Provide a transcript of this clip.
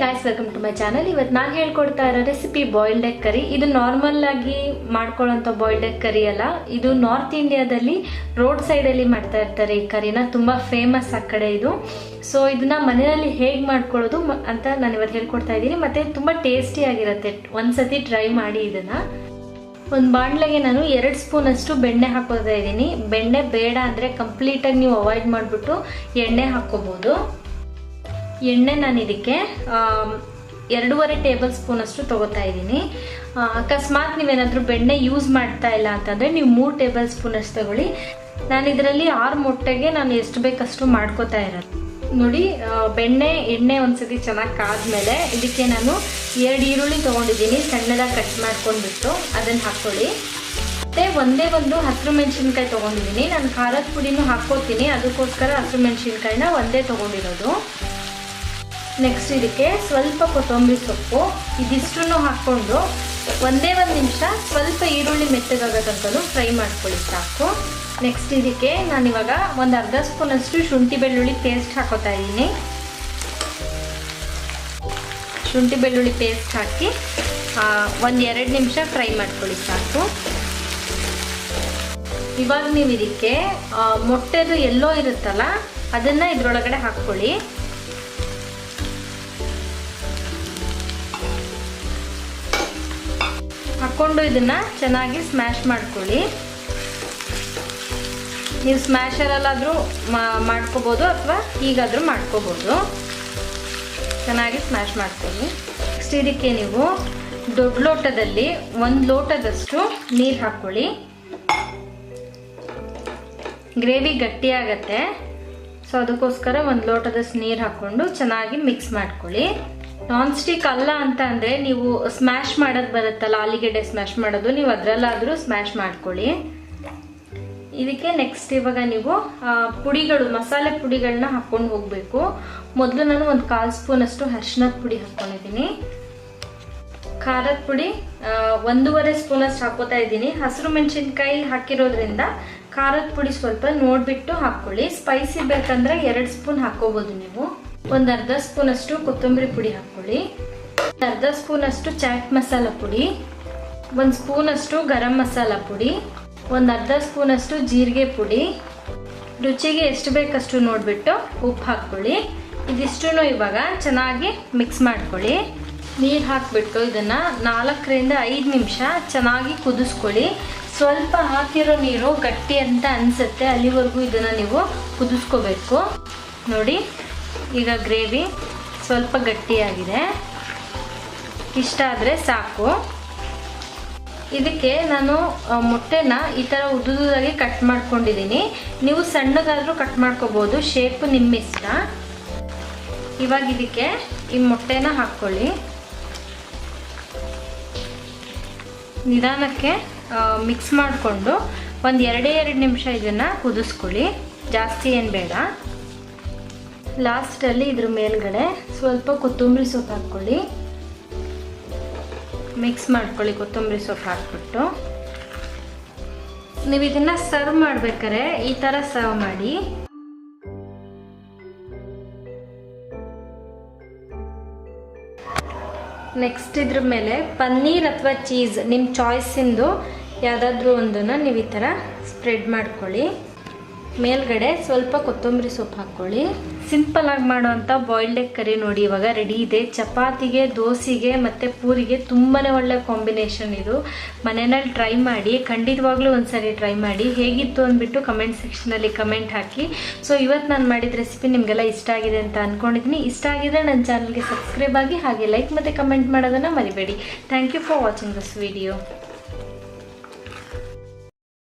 Guys, welcome to my channel. ಇವತ್ತು ನಾನು ಹೇಳ್ಕೊಡ್ತಾ ಇರೋ ರೆಸಿಪಿ ಬಾಯ್ಲ್ಡ್ ಎಗ್ ಕರಿ. ಇದು ನಾರ್ಮಲ್ ಆಗಿ ಮಾಡ್ಕೊಳ್ಳೋಂಥ ಬಾಯ್ಲ್ಡ್ ಎಗ್ ಕರಿ ಅಲ್ಲ. ಇದು ನಾರ್ತ್ ಇಂಡಿಯಾದಲ್ಲಿ ರೋಡ್ ಸೈಡಲ್ಲಿ ಮಾಡ್ತಾ ಇರ್ತಾರೆ ಈ ಕರಿನ. ತುಂಬ ಫೇಮಸ್ ಆ ಕಡೆ ಇದು. ಸೊ ಇದನ್ನ ಮನೆಯಲ್ಲಿ ಹೇಗೆ ಮಾಡ್ಕೊಳ್ಳೋದು ಅಂತ ನಾನು ಇವತ್ತು ಹೇಳ್ಕೊಡ್ತಾ ಇದ್ದೀನಿ. ಮತ್ತೆ ತುಂಬ ಟೇಸ್ಟಿ ಆಗಿರುತ್ತೆ. ಒಂದ್ಸತಿ ಟ್ರೈ ಮಾಡಿ ಇದನ್ನ. ಒಂದು ಬಾಣಲೆಗೆ ನಾನು 2 ಸ್ಪೂನ್ ಅಷ್ಟು ಬೆಣ್ಣೆ ಹಾಕೋತಾ ಇದ್ದೀನಿ. ಬೆಣ್ಣೆ ಬೇಡ ಅಂದರೆ ಕಂಪ್ಲೀಟಾಗಿ ನೀವು ಅವಾಯ್ಡ್ ಮಾಡಿಬಿಟ್ಟು ಎಣ್ಣೆ ಹಾಕೋಬಹುದು. ಎಣ್ಣೆ ನಾನು ಇದಕ್ಕೆ 2.5 ಟೇಬಲ್ ಸ್ಪೂನ್ ಅಷ್ಟು ತಗೋತಾ ಇದ್ದೀನಿ. ಅಕಸ್ಮಾತ್ ನೀವೇನಾದರೂ ಬೆಣ್ಣೆ ಯೂಸ್ ಮಾಡ್ತಾ ಇಲ್ಲ ಅಂತಂದರೆ ನೀವು 3 ಟೇಬಲ್ ಸ್ಪೂನ್ ಅಷ್ಟು ತಗೊಳ್ಳಿ. ನಾನು ಇದರಲ್ಲಿ 6 ಮೊಟ್ಟೆಗೆ ನಾನು ಎಷ್ಟು ಬೇಕಷ್ಟು ಮಾಡ್ಕೋತಾ ಇರೋದು. ನೋಡಿ, ಎಣ್ಣೆ ಒಂದ್ಸತಿ ಚೆನ್ನಾಗಿ ಕಾದ್ಮೇಲೆ ಇದಕ್ಕೆ ನಾನು 2 ಈರುಳ್ಳಿ ತೊಗೊಂಡಿದ್ದೀನಿ. ಸಣ್ಣದಾಗಿ ಕಟ್ ಮಾಡ್ಕೊಂಡ್ಬಿಟ್ಟು ಅದನ್ನು ಹಾಕ್ಕೊಳ್ಳಿ. ಮತ್ತು ಒಂದು ಹಸಿರು ಮೆಣಸಿನ್ಕಾಯಿ ತೊಗೊಂಡಿದ್ದೀನಿ. ನಾನು ಖಾರದ ಪುಡಿನೂ ಹಾಕ್ಕೋತೀನಿ, ಅದಕ್ಕೋಸ್ಕರ ಹಸಿರು ಮೆಣಸಿನ್ಕಾಯಿನ ಒಂದೇ ತೊಗೊಂಡಿರೋದು. ನೆಕ್ಸ್ಟ್ ಇದಕ್ಕೆ ಸ್ವಲ್ಪ ಕೊತ್ತಂಬರಿ ಸೊಪ್ಪು, ಇದಿಷ್ಟನ್ನು ಹಾಕ್ಕೊಂಡು ಒಂದೇ 1 ನಿಮಿಷ ಸ್ವಲ್ಪ ಈರುಳ್ಳಿ ಮೆತ್ತಗಾಗೋದಂತಲೂ ಫ್ರೈ ಮಾಡ್ಕೊಳ್ಳಿ ಸಾಕು. ನೆಕ್ಸ್ಟ್ ಇದಕ್ಕೆ ನಾನಿವಾಗ ಒಂದು ಅರ್ಧ ಸ್ಪೂನ್ ಅಷ್ಟು ಶುಂಠಿ ಬೆಳ್ಳುಳ್ಳಿ ಪೇಸ್ಟ್ ಹಾಕೋತಾ ಇದ್ದೀನಿ. ಶುಂಠಿ ಬೆಳ್ಳುಳ್ಳಿ ಪೇಸ್ಟ್ ಹಾಕಿ 1-2 ನಿಮಿಷ ಫ್ರೈ ಮಾಡ್ಕೊಳ್ಳಿ ಸಾಕು. ಇವಾಗ ನೀವು ಇದಕ್ಕೆ ಮೊಟ್ಟೆದು ಎಲ್ಲೋ ಇರುತ್ತಲ್ಲ ಅದನ್ನು ಇದರೊಳಗಡೆ ಹಾಕ್ಕೊಳ್ಳಿ. ಹಾಕ್ಕೊಂಡು ಇದನ್ನು ಚೆನ್ನಾಗಿ ಸ್ಮ್ಯಾಶ್ ಮಾಡ್ಕೊಳ್ಳಿ. ನೀವು ಸ್ಮ್ಯಾಶರಲ್ಲಾದರೂ ಮಾಡ್ಕೋಬೋದು ಅಥವಾ ಹೀಗಾದರೂ ಮಾಡ್ಕೋಬೋದು. ಚೆನ್ನಾಗಿ ಸ್ಮ್ಯಾಶ್ ಮಾಡ್ಕೊಳ್ಳಿ. ನೆಕ್ಸ್ಟ್ ಇದಕ್ಕೆ ನೀವು ದೊಡ್ಡ ಲೋಟದಲ್ಲಿ 1 ಲೋಟದಷ್ಟು ನೀರು ಹಾಕ್ಕೊಳ್ಳಿ. ಗ್ರೇವಿ ಗಟ್ಟಿಯಾಗತ್ತೆ, ಸೊ ಅದಕ್ಕೋಸ್ಕರ 1 ಲೋಟದಷ್ಟು ನೀರು ಹಾಕ್ಕೊಂಡು ಚೆನ್ನಾಗಿ ಮಿಕ್ಸ್ ಮಾಡ್ಕೊಳ್ಳಿ. ನಾನ್ ಸ್ಟಿಕ್ ಅಲ್ಲ ಅಂತ ಅಂದರೆ ನೀವು ಸ್ಮ್ಯಾಶ್ ಮಾಡೋದು ಬರುತ್ತಲ್ಲ, ಆಲೂಗೆಡ್ಡೆ ಸ್ಮ್ಯಾಶ್ ಮಾಡೋದು, ನೀವು ಅದರಲ್ಲಾದರೂ ಸ್ಮ್ಯಾಶ್ ಮಾಡ್ಕೊಳ್ಳಿ. ಇದಕ್ಕೆ ನೆಕ್ಸ್ಟ್ ಇವಾಗ ನೀವು ಮಸಾಲೆ ಪುಡಿಗಳನ್ನ ಹಾಕ್ಕೊಂಡು ಹೋಗಬೇಕು. ಮೊದಲು ನಾನು 1/4 ಸ್ಪೂನ್ ಅಷ್ಟು ಅರಿಶಿಣದ ಪುಡಿ ಹಾಕ್ಕೊಂಡಿದ್ದೀನಿ. ಖಾರದ ಪುಡಿ 1.5 ಸ್ಪೂನ್ ಅಷ್ಟು ಹಾಕೋತಾ ಇದ್ದೀನಿ. ಹಸಿರು ಮೆಣಸಿನ್ಕಾಯಿ ಹಾಕಿರೋದ್ರಿಂದ ಖಾರದ ಪುಡಿ ಸ್ವಲ್ಪ ನೋಡಿಬಿಟ್ಟು ಹಾಕ್ಕೊಳ್ಳಿ. ಸ್ಪೈಸಿ ಬೇಕಂದ್ರೆ 2 ಸ್ಪೂನ್ ಹಾಕೋಬೋದು ನೀವು. ಒಂದು ಅರ್ಧ ಸ್ಪೂನ್ ಅಷ್ಟು ಕೊತ್ತಂಬರಿ ಪುಡಿ ಹಾಕ್ಕೊಳ್ಳಿ. ಅರ್ಧ ಸ್ಪೂನ್ ಅಷ್ಟು ಚಾಟ್ ಮಸಾಲ ಪುಡಿ, 1 ಸ್ಪೂನ್ ಅಷ್ಟು ಗರಂ ಮಸಾಲ ಪುಡಿ, ಒಂದು ಅರ್ಧ ಸ್ಪೂನ್ ಅಷ್ಟು ಜೀರಿಗೆ ಪುಡಿ, ರುಚಿಗೆ ಎಷ್ಟು ಬೇಕಷ್ಟು ನೋಡಿಬಿಟ್ಟು ಉಪ್ಪು ಹಾಕ್ಕೊಳ್ಳಿ. ಇದಿಷ್ಟು ಇವಾಗ ಚೆನ್ನಾಗಿ ಮಿಕ್ಸ್ ಮಾಡ್ಕೊಳ್ಳಿ. ನೀರು ಹಾಕಿಬಿಟ್ಟು ಇದನ್ನು 4ರಿಂದ 5 ನಿಮಿಷ ಚೆನ್ನಾಗಿ ಕುದಿಸ್ಕೊಳ್ಳಿ. ಸ್ವಲ್ಪ ಹಾಕಿರೋ ನೀರು ಗಟ್ಟಿ ಅಂತ ಅನಿಸುತ್ತೆ, ಅಲ್ಲಿವರೆಗೂ ಇದನ್ನು ನೀವು ಕುದಿಸ್ಕೋಬೇಕು. ನೋಡಿ, ಈಗ ಗ್ರೇವಿ ಸ್ವಲ್ಪ ಗಟ್ಟಿಯಾಗಿದೆ. ಇಷ್ಟ ಆದರೆ ಸಾಕು. ಇದಕ್ಕೆ ನಾನು ಮೊಟ್ಟೆನ ಈ ಥರ ಉದ್ದುದಾಗಿ ಕಟ್ ಮಾಡ್ಕೊಂಡಿದ್ದೀನಿ. ನೀವು ಸಣ್ಣದಾದರೂ ಕಟ್ ಮಾಡ್ಕೋಬೋದು, ಶೇಪ್ ನಿಮ್ಮ ಇಷ್ಟ. ಇವಾಗ ಇದಕ್ಕೆ ಈ ಮೊಟ್ಟೆನ ಹಾಕ್ಕೊಳ್ಳಿ. ನಿಧಾನಕ್ಕೆ ಮಿಕ್ಸ್ ಮಾಡಿಕೊಂಡು ಒಂದು 2 ನಿಮಿಷ ಇದನ್ನು ಕುದಿಸ್ಕೊಳ್ಳಿ. ಜಾಸ್ತಿ ಏನು ಬೇಡ. ಲಾಸ್ಟಲ್ಲಿ ಇದ್ರ ಮೇಲ್ಗಡೆ ಸ್ವಲ್ಪ ಕೊತ್ತಂಬರಿ ಸೊಪ್ಪು ಹಾಕ್ಕೊಳ್ಳಿ. ಮಿಕ್ಸ್ ಮಾಡ್ಕೊಳ್ಳಿ ಕೊತ್ತಂಬರಿ ಸೊಪ್ಪು ಹಾಕ್ಬಿಟ್ಟು. ನೀವು ಇದನ್ನು ಸರ್ವ್ ಮಾಡ್ಬೇಕಾದ್ರೆ ಈ ಥರ ಸರ್ವ್ ಮಾಡಿ. ನೆಕ್ಸ್ಟ್ ಇದ್ರ ಮೇಲೆ ಪನ್ನೀರ್ ಅಥವಾ ಚೀಸ್ ನಿಮ್ಮ ಚಾಯ್ಸಿಂದು ಯಾವುದಾದ್ರೂ ಒಂದನ್ನು ನೀವು ಈ ಥರ ಸ್ಪ್ರೆಡ್ ಮಾಡ್ಕೊಳ್ಳಿ. ಮೇಲ್ಗಡೆ ಸ್ವಲ್ಪ ಕೊತ್ತಂಬರಿ ಸೊಪ್ಪು ಹಾಕ್ಕೊಳ್ಳಿ. ಸಿಂಪಲ್ ಆಗಿ ಮಾಡೋವಂಥ ಬಾಯ್ಲ್ಡ್ ಎಗ್ ಕರಿ ನೋಡಿ ಇವಾಗ ರೆಡಿ ಇದೆ. ಚಪಾತಿಗೆ, ದೋಸೆಗೆ ಮತ್ತು ಪೂರಿಗೆ ತುಂಬಾ ಒಳ್ಳೆ ಕಾಂಬಿನೇಷನ್ ಇದು. ಮನೆಯಲ್ಲಿ ಟ್ರೈ ಮಾಡಿ, ಖಂಡಿತವಾಗ್ಲೂ ಒಂದ್ಸರಿ ಟ್ರೈ ಮಾಡಿ. ಹೇಗಿತ್ತು ಅಂದ್ಬಿಟ್ಟು ಕಮೆಂಟ್ ಸೆಕ್ಷನಲ್ಲಿ ಕಮೆಂಟ್ ಹಾಕಿ. ಸೊ ಇವತ್ತು ನಾನು ಮಾಡಿದ ರೆಸಿಪಿ ನಿಮಗೆಲ್ಲ ಇಷ್ಟ ಆಗಿದೆ ಅಂತ ಅಂದ್ಕೊಂಡಿದ್ದೀನಿ. ಇಷ್ಟ ಆಗಿದ್ರೆ ನನ್ನ ಚಾನಲ್ಗೆ ಸಬ್ಸ್ಕ್ರೈಬ್ ಆಗಿ, ಹಾಗೆ ಲೈಕ್ ಮತ್ತು ಕಮೆಂಟ್ ಮಾಡೋದನ್ನು ಮರಿಬೇಡಿ. Thank you for watching this video.